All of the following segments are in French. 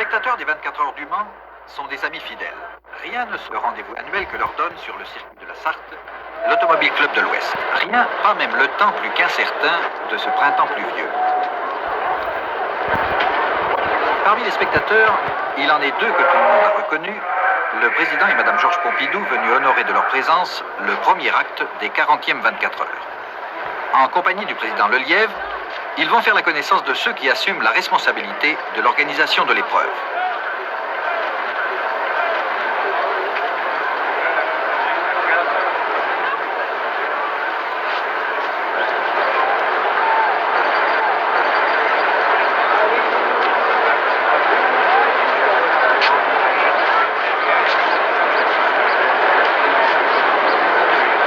spectateurs des 24 heures du Mans sont des amis fidèles. Rien ne se rendez-vous annuel que leur donne sur le circuit de la Sarthe l'Automobile Club de l'Ouest. Rien, pas même le temps plus qu'incertain de ce printemps pluvieux. Parmi les spectateurs, il en est deux que tout le monde a reconnus, le président et Madame Georges Pompidou venus honorer de leur présence le premier acte des 40e 24 heures. En compagnie du président Lelièvre, ils vont faire la connaissance de ceux qui assument la responsabilité de l'organisation de l'épreuve.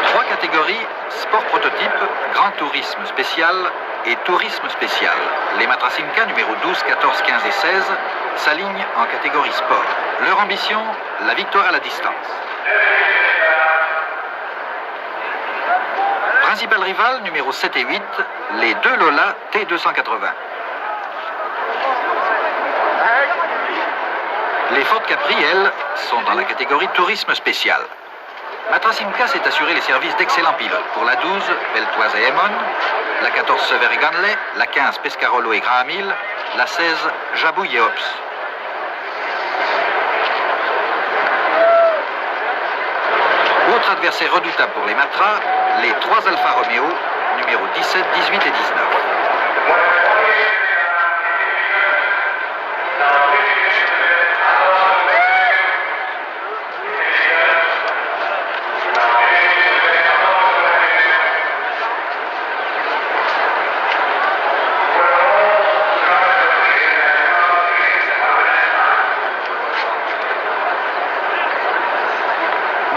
Trois catégories, sport prototype, grand tourisme spécial et tourisme spécial. Les Matrasimka numéro 12, 14, 15 et 16 s'alignent en catégorie sport. Leur ambition, la victoire à la distance. Principal rival numéro 7 et 8, les deux Lola T280. Les Ford Capri, elles, sont dans la catégorie tourisme spécial. Matrasimka s'est assuré les services d'excellents pilotes pour la 12, Beltoise et Emon, la 14, Sever et Ganley, la 15, Pescarolo et Graham Hill, la 16, Jabouille et Ops. Autre adversaire redoutable pour les Matras, les 3 Alfa Romeo, numéros 17, 18 et 19.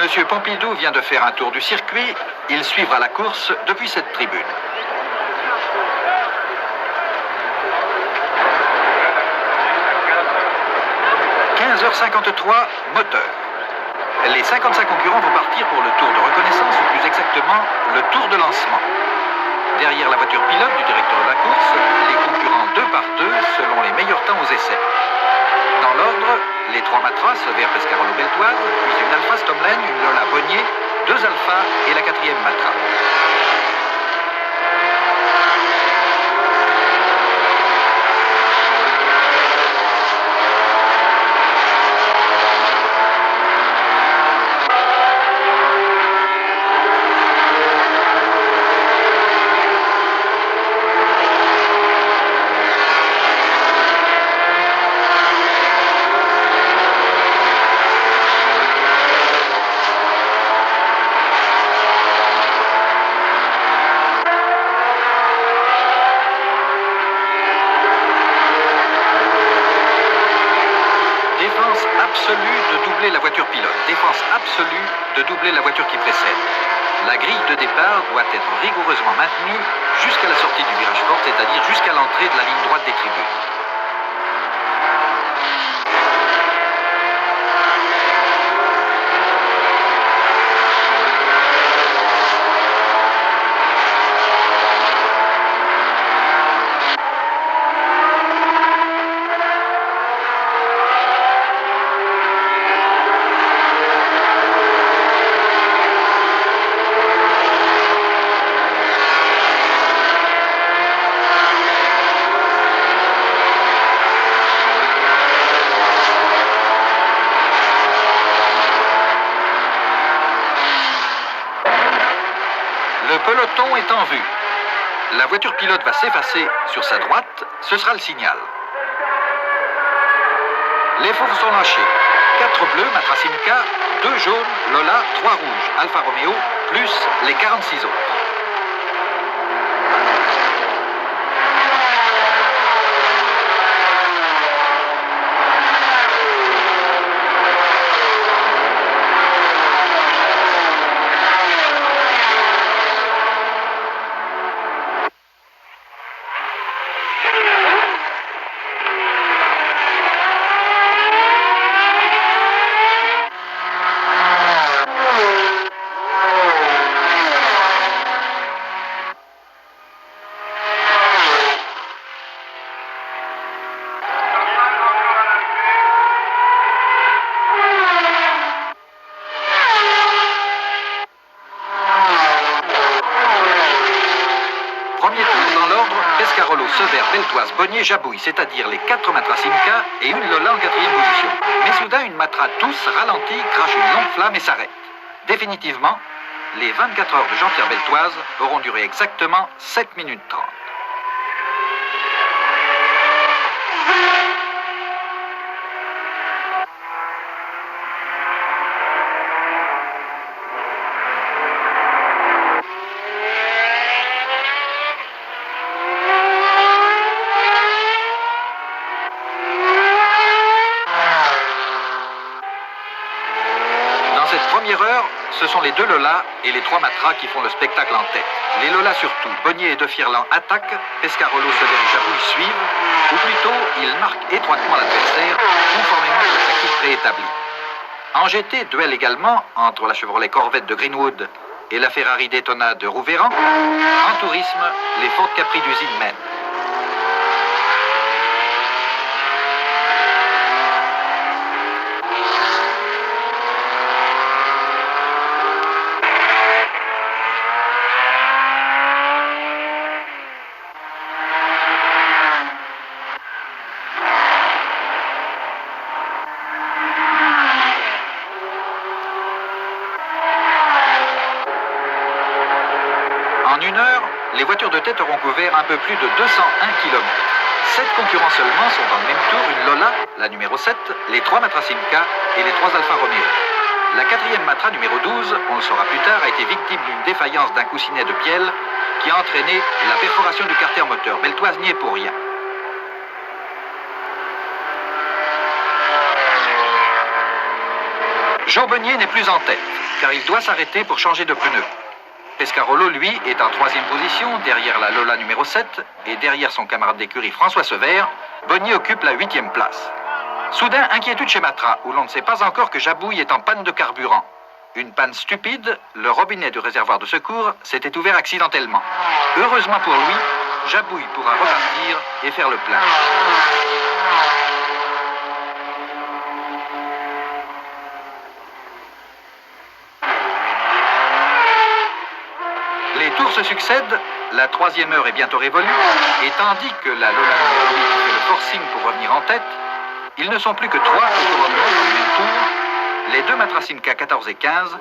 Monsieur Pompidou vient de faire un tour du circuit. Il suivra la course depuis cette tribune. « 15h53, moteur. Les 55 concurrents vont partir pour le tour de reconnaissance, ou plus exactement, le tour de lancement. Derrière la voiture pilote du directeur de la course, les concurrents 2 par 2 selon les meilleurs temps aux essais. Dans l'ordre, les 3 Matras, Sever, Pescarolo, Beltoise, puis une Alfa Stomlen, une Lola Bonnier, 2 Alpha et la 4e Matra. Absolue de doubler la voiture pilote. Défense absolue de doubler la voiture qui précède. La grille de départ doit être rigoureusement maintenue jusqu'à la sortie du virage fort, c'est-à-dire jusqu'à l'entrée de la ligne droite des tribunes. Le peloton est en vue. La voiture pilote va s'effacer sur sa droite, ce sera le signal. Les fauves sont lâchés. 4 bleus, Matrasimka, 2 jaunes, Lola, 3 rouges, Alfa Romeo, plus les 46 autres. Sever, Beltoise, Bonnier, Jabouille, c'est-à-dire les 4 Matra Simca et une Lola en 4e position. Mais soudain, une Matra tous ralentit, crache une longue flamme et s'arrête. Définitivement, les 24 heures de Jean-Pierre Beltoise auront duré exactement 7 minutes 30. Première heure, ce sont les 2 Lola et les 3 Matra qui font le spectacle en tête. Les Lola surtout, Bonnier et De Firland attaquent, Pescarolo, Sever et Jabouille suivent, ou plutôt, ils marquent étroitement l'adversaire, conformément à la tactique préétablie. En GT, duel également entre la Chevrolet Corvette de Greenwood et la Ferrari Daytona de Rouveyran. En tourisme, les Ford Capri d'usine mènent. En une heure, les voitures de tête auront couvert un peu plus de 201 km. 7 concurrents seulement sont dans le même tour, une Lola, la numéro 7, les 3 Matra Simca et les 3 Alfa Romeo. La 4e Matra numéro 12, on le saura plus tard, a été victime d'une défaillance d'un coussinet de bielle qui a entraîné la perforation du carter moteur. Beltoise n'y est pour rien. Joe Bonnier n'est plus en tête, car il doit s'arrêter pour changer de pneu. Pescarolo, lui, est en 3e position, derrière la Lola numéro 7, et derrière son camarade d'écurie François Sever, Bonnier occupe la 8e place. Soudain, inquiétude chez Matra, où l'on ne sait pas encore que Jabouille est en panne de carburant. Une panne stupide, le robinet du réservoir de secours s'était ouvert accidentellement. Heureusement pour lui, Jabouille pourra repartir et faire le plein. Les tours se succèdent, la 3e heure est bientôt révolue, et tandis que la Lola numéro 8 fait le forcing pour revenir en tête, ils ne sont plus que 3 au couronnement dans le même tour, les 2 Matra Simca 14 et 15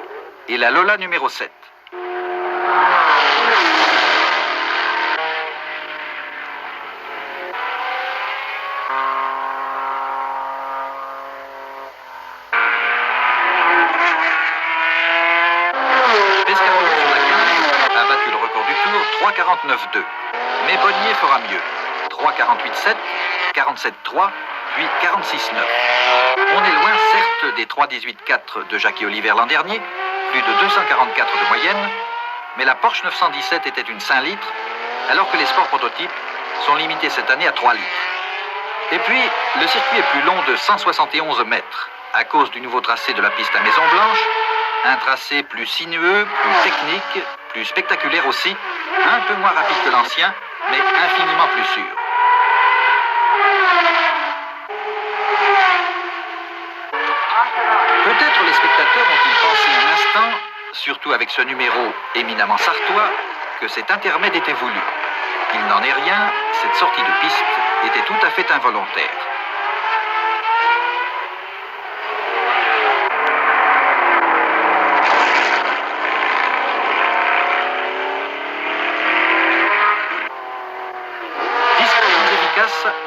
et la Lola numéro 7. Pescarolo sur la 15 a battu le record du tour, 3,49,2. Mais Bonnier fera mieux, 3,48,7, 47,3, puis 46,9. On est loin, certes, des 3,18,4 de Jackie Oliver l'an dernier, plus de 244 de moyenne, mais la Porsche 917 était une 5 litres, alors que les sports prototypes sont limités cette année à 3 litres. Et puis, le circuit est plus long de 171 mètres, à cause du nouveau tracé de la piste à Maison Blanche, un tracé plus sinueux, plus technique, plus spectaculaire aussi, un peu moins rapide que l'ancien, mais infiniment plus sûr. Peut-être les spectateurs ont-ils pensé un instant, surtout avec ce numéro éminemment sartois, que cet intermède était voulu. Il n'en est rien, cette sortie de piste était tout à fait involontaire.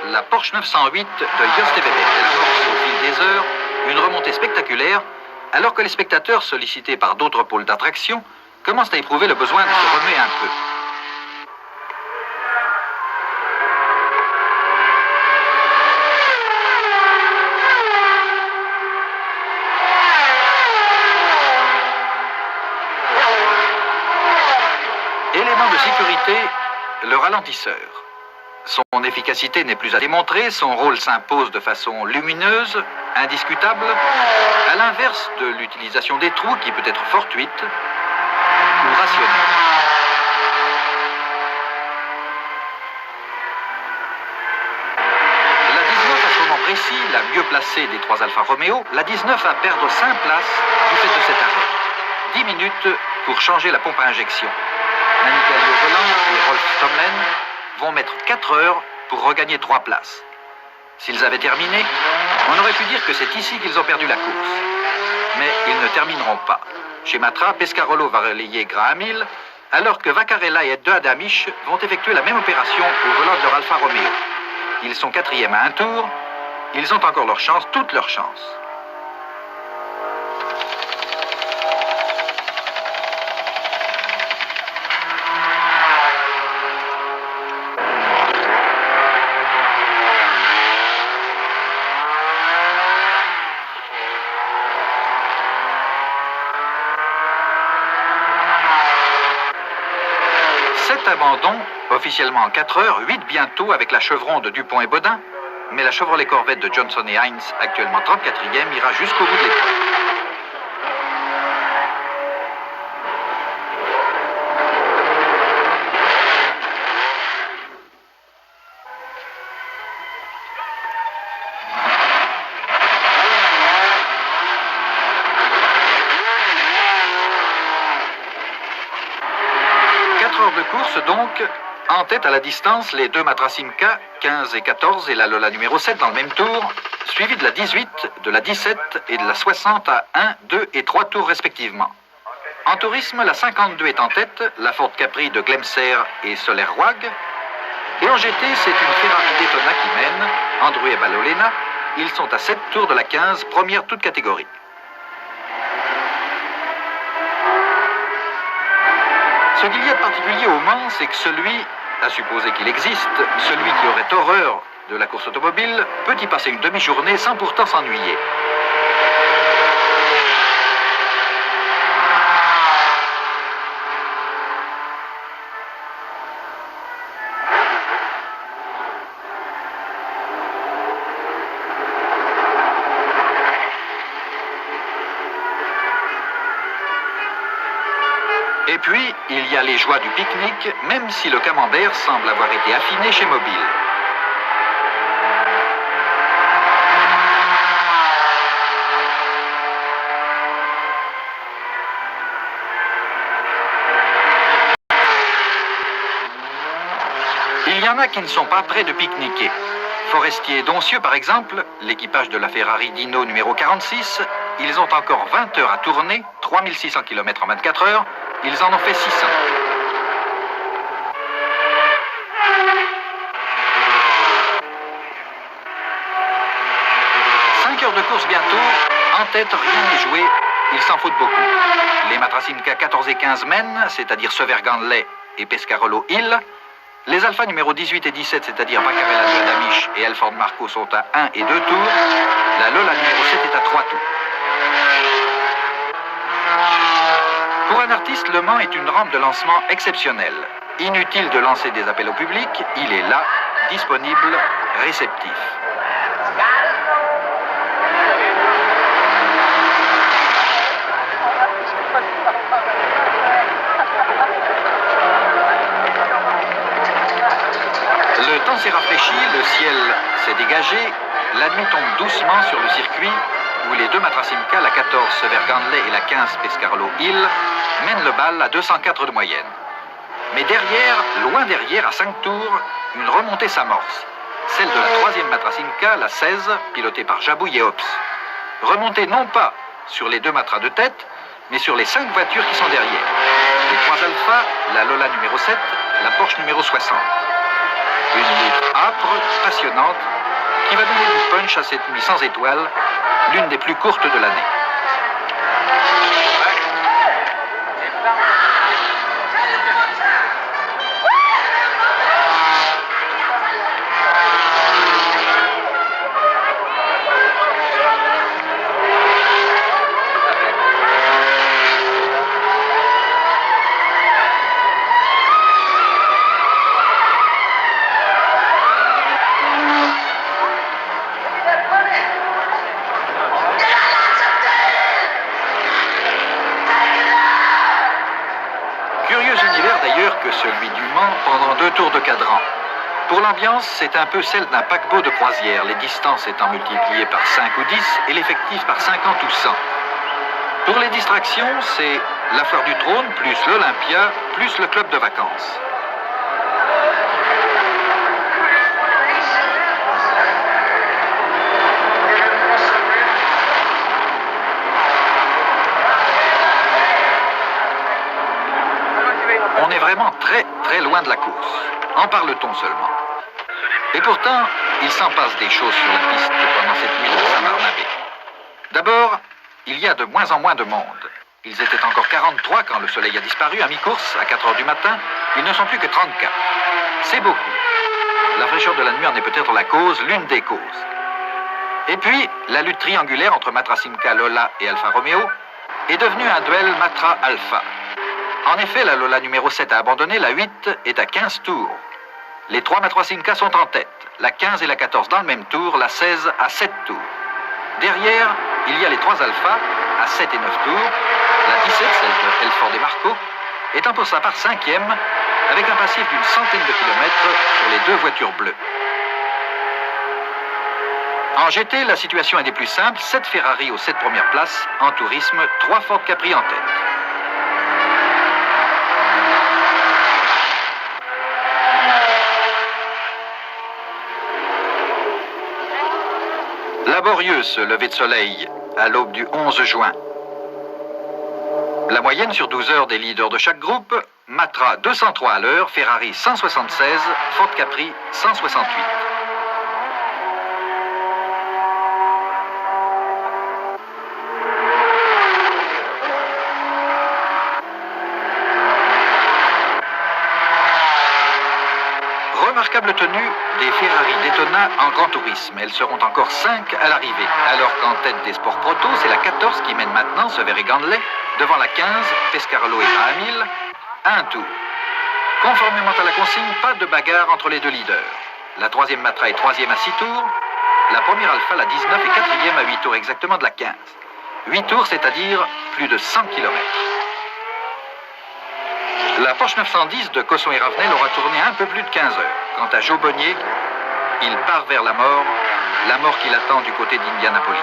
La Porsche 908 de Jost Weber. Elle amorce au fil des heures une remontée spectaculaire, alors que les spectateurs, sollicités par d'autres pôles d'attraction, commencent à éprouver le besoin de se remuer un peu. Élément de sécurité, le ralentisseur. Son efficacité n'est plus à démontrer, son rôle s'impose de façon lumineuse, indiscutable, à l'inverse de l'utilisation des trous qui peut être fortuite ou rationnelle. La 19 à ce moment précis, la mieux placée des 3 Alfa Romeo, la 19 à perdre 5 places du fait de cet arrêt. 10 minutes pour changer la pompe à injection. Manigali au volant et Rolf Stomlen vont mettre 4 heures pour regagner 3 places. S'ils avaient terminé, on aurait pu dire que c'est ici qu'ils ont perdu la course. Mais ils ne termineront pas. Chez Matra, Pescarolo va relayer Graham Hill, alors que Vaccarella et De Adamisch vont effectuer la même opération au volant de leur Alfa Romeo. Ils sont 4e à un tour. Ils ont encore leur chance, toute leur chance. Abandon, officiellement en 4 heures, 8 bientôt avec la Chevron de Dupont et Baudin, mais la Chevrolet Corvette de Johnson et Heinz, actuellement 34e, ira jusqu'au bout de l'épreuve. De course donc, en tête à la distance, les deux Matra Simca, 15 et 14, et la Lola numéro 7 dans le même tour, suivi de la 18, de la 17 et de la 60 à 1, 2 et 3 tours respectivement. En tourisme, la 52 est en tête, la Ford Capri de Glemser et Soler Roig. Et en GT, c'est une Ferrari Daytona qui mène, Andrew Balolena. Ils sont à 7 tours de la 15, première toute catégorie. Ce qu'il y a de particulier au Mans, c'est que celui, à supposer qu'il existe, celui qui aurait horreur de la course automobile, peut y passer une demi-journée sans pourtant s'ennuyer. Et puis, il y a les joies du pique-nique, même si le camembert semble avoir été affiné chez Mobile. Il y en a qui ne sont pas prêts de pique-niquer. Forestier et Doncieux, par exemple, l'équipage de la Ferrari Dino numéro 46, ils ont encore 20 heures à tourner, 3600 km en 24 heures, ils en ont fait 600. Heures de course bientôt, en tête rien n'est joué, ils s'en foutent beaucoup. Les Matra Simca 14 et 15 mènent, c'est-à-dire Sever-Ganley et Pescarolo Hill. Les Alpha numéro 18 et 17, c'est-à-dire Vaccarella de Adamisch et Alford Marco sont à 1 et 2 tours. La Lola numéro 7 est à 3 tours. Pour un artiste, Le Mans est une rampe de lancement exceptionnelle. Inutile de lancer des appels au public, il est là, disponible, réceptif. Le temps s'est rafraîchi, le ciel s'est dégagé, la nuit tombe doucement sur le circuit où les deux Matra Simca, la 14 Sever-Ganley et la 15 Pescarolo Hill, mènent le bal à 204 de moyenne. Mais derrière, loin derrière, à 5 tours, une remontée s'amorce. Celle de la troisième Matra Simca, la 16, pilotée par Jabouille et Hobbs. Remontée non pas sur les deux Matra de tête, mais sur les 5 voitures qui sont derrière. Les 3 Alpha, la Lola numéro 7, la Porsche numéro 60. Une lutte âpre, passionnante, qui va donner du punch à cette nuit sans étoiles, l'une des plus courtes de l'année. Que celui du Mans pendant 2 tours de cadran. Pour l'ambiance, c'est un peu celle d'un paquebot de croisière, les distances étant multipliées par 5 ou 10 et l'effectif par 50 ou 100. Pour les distractions, c'est la Fleur du Trône, plus l'Olympia, plus le club de vacances. On est vraiment très, très loin de la course. En parle-t-on seulement. Et pourtant, il s'en passe des choses sur la piste pendant cette nuit de Saint-Barnabé. D'abord, il y a de moins en moins de monde. Ils étaient encore 43 quand le soleil a disparu à mi-course, à 4 heures du matin. Ils ne sont plus que 34. C'est beaucoup. La fraîcheur de la nuit en est peut-être la cause, l'une des causes. Et puis, la lutte triangulaire entre Matra Simca, Lola et Alfa Romeo est devenue un duel Matra-Alfa. En effet, la Lola numéro 7 a abandonné, la 8 est à 15 tours. Les 3 Matra Simca sont en tête, la 15 et la 14 dans le même tour, la 16 à 7 tours. Derrière, il y a les 3 Alpha à 7 et 9 tours, la 17, celle de Elford et Marco, étant pour sa part 5e, avec un passif d'une centaine de kilomètres sur les 2 voitures bleues. En GT, la situation est des plus simples, 7 Ferrari aux 7 premières places, en tourisme, 3 Ford Capri en tête. Laborieux ce lever de soleil à l'aube du 11 juin. La moyenne sur 12 heures des leaders de chaque groupe, Matra 203 à l'heure, Ferrari 176, Ford Capri 168. Remarquable tenue des Ferrari Daytona en grand tourisme. Elles seront encore 5 à l'arrivée. Alors qu'en tête des sports proto, c'est la 14 qui mène maintenant, Severi Ganley, devant la 15, Pescarolo et Graham-Hill, à un tour. Conformément à la consigne, pas de bagarre entre les deux leaders. La 3e Matra est 3e à 6 tours, la première Alpha, la 19, est 4e à 8 tours exactement de la 15. 8 tours, c'est-à-dire plus de 100 km. La Porsche 910 de Cosson et Ravenel aura tourné un peu plus de 15 heures. Quant à Joe Bonnier, il part vers la mort qui l'attend du côté d'Indianapolis.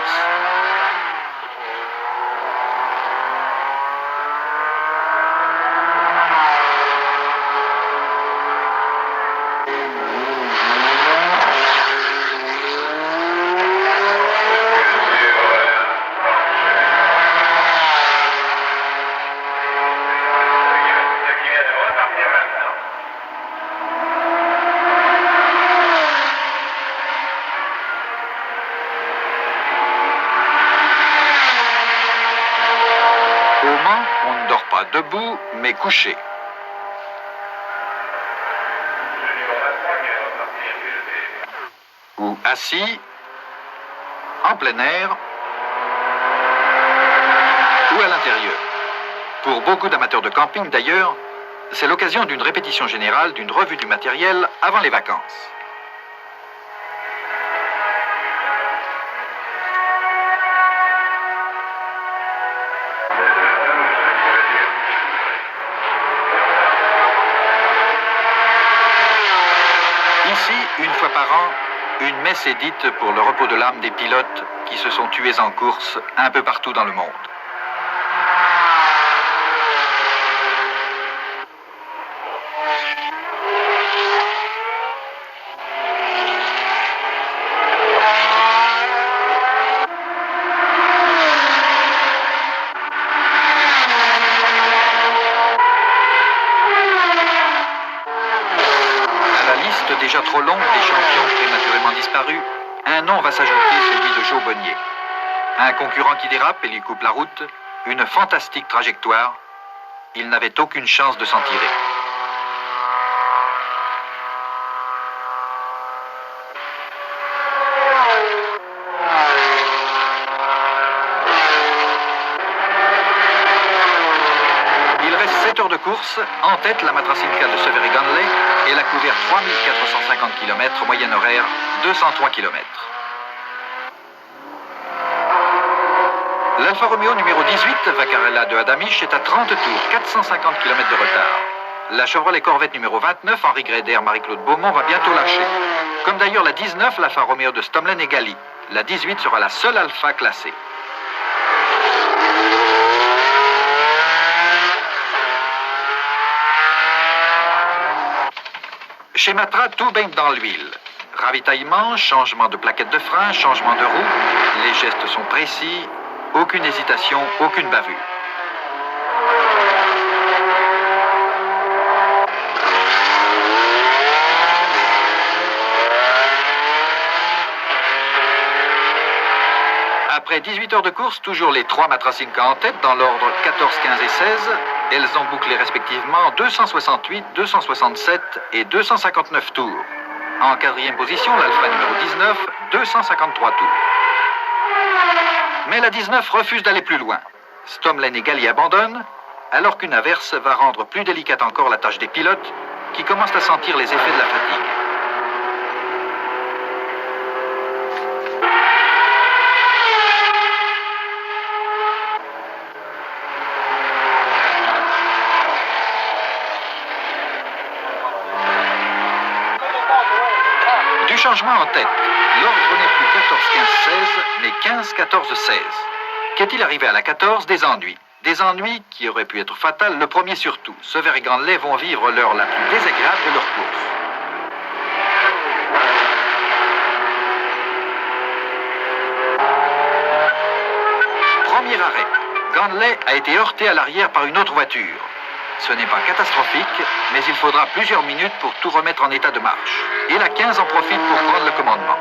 On ne dort pas debout, mais couché. Ou assis, en plein air, ou à l'intérieur. Pour beaucoup d'amateurs de camping, d'ailleurs, c'est l'occasion d'une répétition générale, d'une revue du matériel avant les vacances. Ici, une fois par an, une messe est dite pour le repos de l'âme des pilotes qui se sont tués en course un peu partout dans le monde. Déjà trop longue des champions prématurément disparus, un nom va s'ajouter, celui de Joe Bonnier. Un concurrent qui dérape et lui coupe la route, une fantastique trajectoire. Il n'avait aucune chance de s'en tirer. Il reste 7 heures de course, en tête la Matra Simca de Severi Ganley. Elle a couvert 3450 km, moyenne horaire 203 km. L'Alfa Romeo numéro 18, Vaccarella de Adamisch, est à 30 tours, 450 km de retard. La Chevrolet Corvette numéro 29, Henri Gréder, Marie-Claude Beaumont, va bientôt lâcher. Comme d'ailleurs la 19, l'Alfa Romeo de Stomlen et Gali. La 18 sera la seule Alpha classée. Chez Matra, tout baigne dans l'huile. Ravitaillement, changement de plaquette de frein, changement de roue. Les gestes sont précis, aucune hésitation, aucune bavure. Après 18 heures de course, toujours les 3 Matrasinka en tête dans l'ordre 14, 15 et 16. Elles ont bouclé respectivement 268, 267 et 259 tours. En quatrième position, l'Alpha numéro 19, 253 tours. Mais la 19 refuse d'aller plus loin. Stomlen et Galli abandonnent, alors qu'une averse va rendre plus délicate encore la tâche des pilotes qui commencent à sentir les effets de la fatigue. Du changement en tête. L'ordre n'est plus 14, 15, 16, mais 15, 14, 16. Qu'est-il arrivé à la 14? Des ennuis. Des ennuis qui auraient pu être fatals, le premier surtout. Sever et Grandelet vont vivre l'heure la plus désagréable de leur course. Premier arrêt. Grandelet a été heurté à l'arrière par une autre voiture. Ce n'est pas catastrophique, mais il faudra plusieurs minutes pour tout remettre en état de marche. Et la 15 en profite pour prendre le commandement.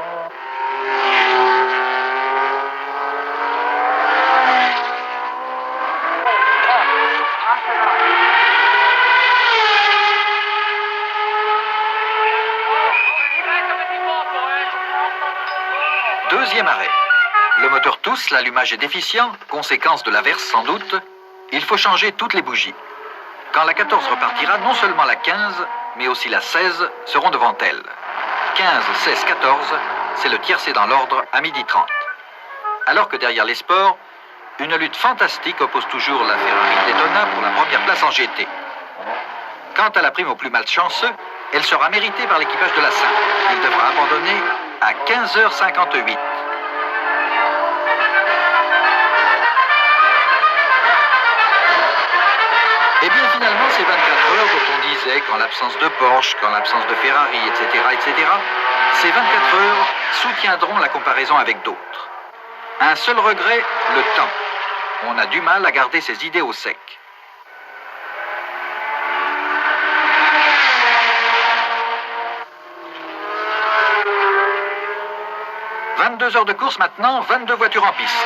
Deuxième arrêt. Le moteur tousse, l'allumage est déficient, conséquence de l'averse sans doute. Il faut changer toutes les bougies. Quand la 14 repartira, non seulement la 15, mais aussi la 16 seront devant elle. 15, 16, 14, c'est le tiercé dans l'ordre à 12h30. Alors que derrière les sports, une lutte fantastique oppose toujours la Ferrari Daytona pour la première place en GT. Quant à la prime aux plus malchanceux, elle sera méritée par l'équipage de la 5. Il devra abandonner à 15h58. Et bien finalement, ces 24 heures dont on disait qu'en l'absence de Porsche, qu'en l'absence de Ferrari, etc., ces 24 heures soutiendront la comparaison avec d'autres. Un seul regret, le temps. On a du mal à garder ses idées au sec. « 22 heures de course maintenant, 22 voitures en piste.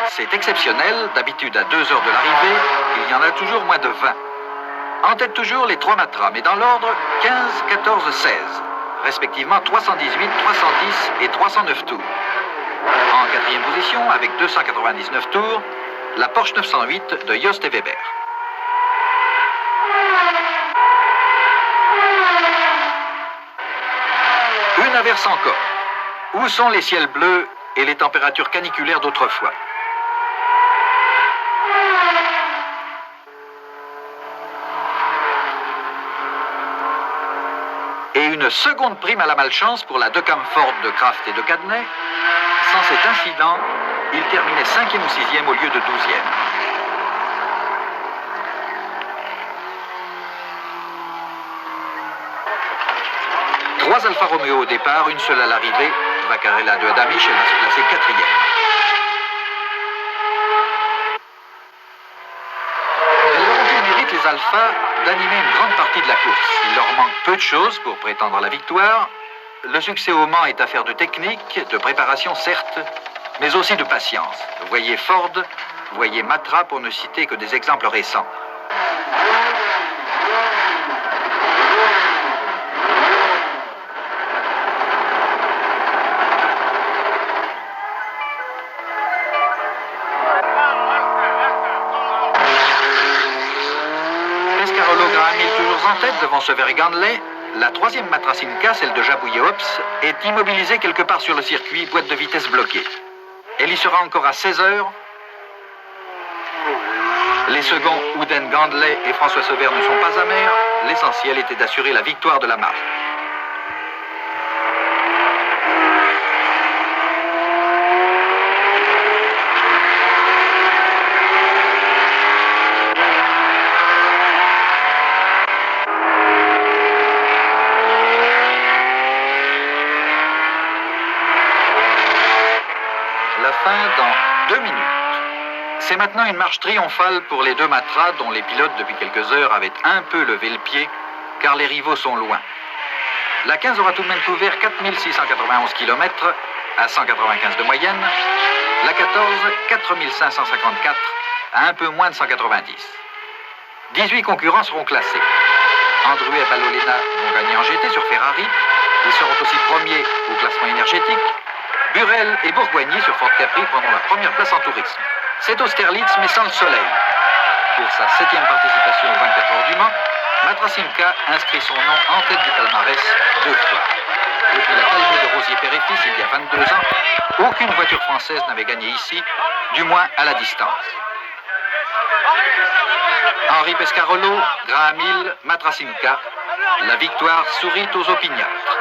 C'est exceptionnel, d'habitude à 2 heures de l'arrivée, il y en a toujours moins de 20. En tête toujours les 3 Matras, mais dans l'ordre 15, 14, 16, respectivement 318, 310 et 309 tours. En quatrième position, avec 299 tours, la Porsche 908 de Jost et Weber. Une averse encore. Où sont les ciels bleus et les températures caniculaires d'autrefois? Et une seconde prime à la malchance pour la Decam Ford de Kraft et de Cadney. Sans cet incident, il terminait 5e ou 6e au lieu de 12e. Trois Alfa Romeo au départ, une seule à l'arrivée. Vaccarella de Adamisch, elle va se placer 4e. Elles auront eu le mérite, les Alpha, d'animer une grande partie de la course. Il leur manque peu de choses pour prétendre à la victoire. Le succès au Mans est affaire de technique, de préparation certes, mais aussi de patience. Voyez Ford, voyez Matra pour ne citer que des exemples récents. En tête devant Sever et Grandelet, la troisième Matrasinka, celle de Jabouille Ops, est immobilisée quelque part sur le circuit, boîte de vitesse bloquée. Elle y sera encore à 16 heures. Les seconds, Ouden Grandelet et François Sever, ne sont pas amers. L'essentiel était d'assurer la victoire de la marque. Fin dans 2 minutes. C'est maintenant une marche triomphale pour les deux Matras dont les pilotes depuis quelques heures avaient un peu levé le pied car les rivaux sont loin. La 15 aura tout de même couvert 4691 km à 195 de moyenne La 14, 4554 à un peu moins de 190. 18 concurrents seront classés. Andrew et Palolena vont gagner en GT sur Ferrari. Ils seront aussi premiers au classement énergétique. Burel et Bourgoigny sur Ford Capri prendront la première place en tourisme. C'est Austerlitz, mais sans le soleil. Pour sa 7e participation aux 24 heures du Mans, Matra Simca inscrit son nom en tête du palmarès 2 fois. Depuis la calmie de Rosier-Père-et-Fils il y a 22 ans, aucune voiture française n'avait gagné ici, du moins à la distance. Henri Pescarolo, Graham Hill, Matra Simca, la victoire sourit aux opiniâtres.